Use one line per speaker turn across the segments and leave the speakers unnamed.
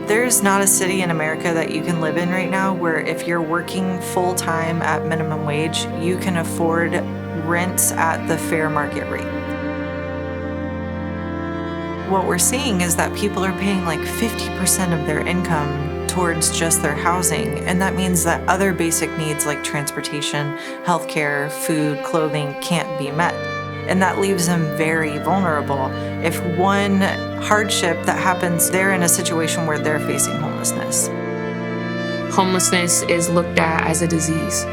There's not a city in America that you can live in right now where if you're working full-time at minimum wage, you can afford rents at the fair market rate. What we're seeing is that people are paying like 50% of their income towards just their housing, and that means that other basic needs like transportation, healthcare, food, clothing can't be met. And that leaves them very vulnerable. If one hardship that happens, they're in a situation where they're facing homelessness.
Homelessness is looked at as a disease.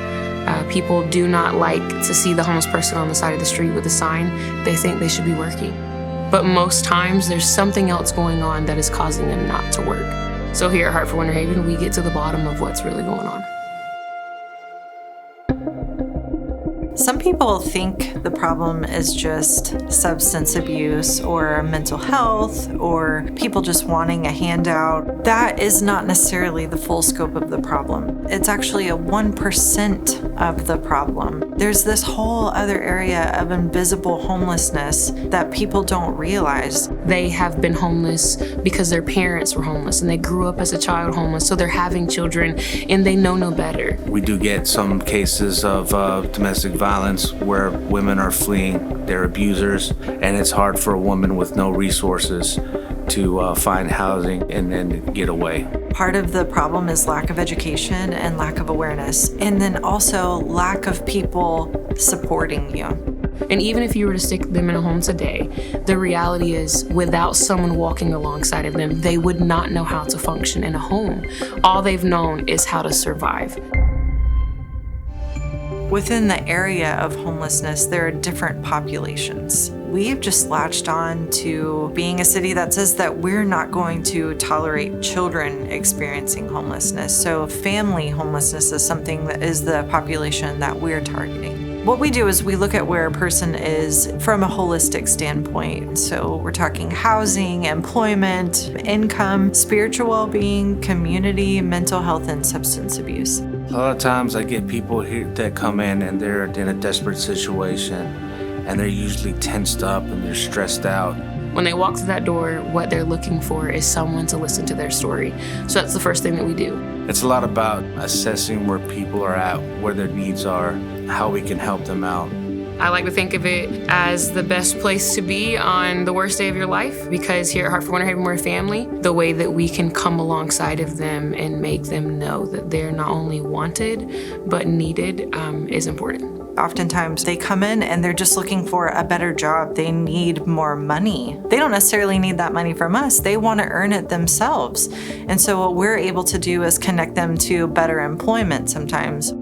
People do not like to see the homeless person on the side of the street with a sign. They think they should be working. But most times there's something else going on that is causing them not to work. So here at Hartford Winter Haven, we get to the bottom of what's really going on.
Some people think the problem is just substance abuse or mental health or people just wanting a handout. That is not necessarily the full scope of the problem. It's actually a 1% of the problem. There's this whole other area of invisible homelessness that people don't realize.
They have been homeless because their parents were homeless and they grew up as a child homeless, so they're having children and they know no better.
We do get some cases of domestic violence where women are fleeing their abusers, and it's hard for a woman with no resources to find housing and then get away.
Part of the problem is lack of education and lack of awareness, and then also lack of people supporting you.
And even if you were to stick them in a home today, the reality is without someone walking alongside of them, they would not know how to function in a home. All they've known is how to survive.
Within the area of homelessness, there are different populations. We've just latched on to being a city that says that we're not going to tolerate children experiencing homelessness. So family homelessness is something that is the population that we're targeting. What we do is we look at where a person is from a holistic standpoint. So we're talking housing, employment, income, spiritual well-being, community, mental health, and substance abuse.
A lot of times I get people here that come in and they're in a desperate situation, and they're usually tensed up and they're stressed out.
When they walk through that door, what they're looking for is someone to listen to their story. So that's the first thing that we do.
It's a lot about assessing where people are at, where their needs are, how we can help them out.
I like to think of it as the best place to be on the worst day of your life, because here at Hartford Winter Haven, we're a family. The way that we can come alongside of them and make them know that they're not only wanted, but needed is important.
Oftentimes they come in and they're just looking for a better job. They need more money. They don't necessarily need that money from us. They want to earn it themselves. And so what we're able to do is connect them to better employment sometimes.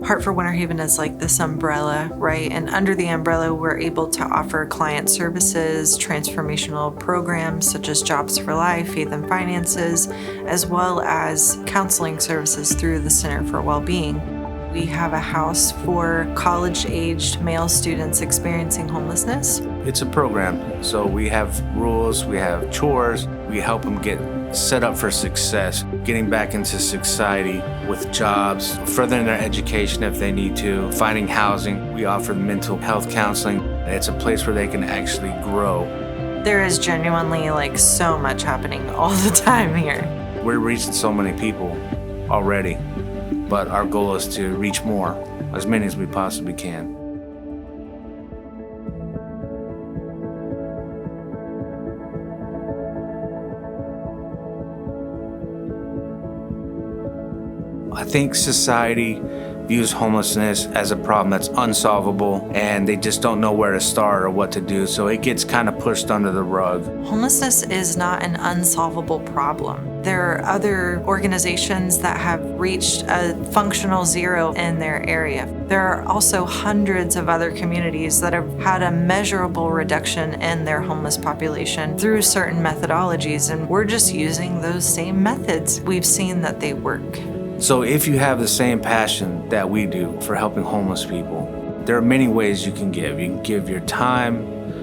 Hartford Winter Haven is like this umbrella, right? And under the umbrella, we're able to offer client services, transformational programs such as Jobs for Life, Faith and Finances, as well as counseling services through the Center for Wellbeing. We have a house for college-aged male students experiencing homelessness.
It's a program, so we have rules, we have chores, we help them get set up for success, getting back into society with jobs, furthering their education if they need to, finding housing. We offer mental health counseling. It's a place where they can actually grow.
There is genuinely like so much happening all the time here.
We're reaching so many people already, but our goal is to reach more, as many as we possibly can. I think society views homelessness as a problem that's unsolvable, and they just don't know where to start or what to do, so it gets kind of pushed under the rug.
Homelessness is not an unsolvable problem. There are other organizations that have reached a functional zero in their area. There are also hundreds of other communities that have had a measurable reduction in their homeless population through certain methodologies, and we're just using those same methods. We've seen that they work.
So if you have the same passion that we do for helping homeless people, there are many ways you can give. You can give your time,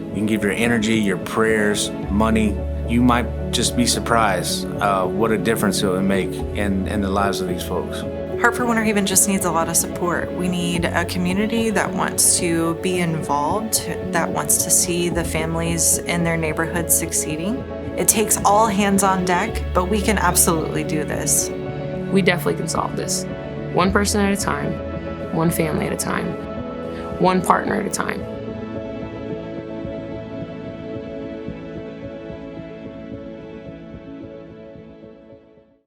you can give your energy, your prayers, money. You might just be surprised what a difference it would make in the lives of these folks.
Hartford Winter Haven just needs a lot of support. We need a community that wants to be involved, that wants to see the families in their neighborhood succeeding. It takes all hands on deck, but we can absolutely do this.
We definitely can solve this. One person at a time, one family at a time, one partner at a time.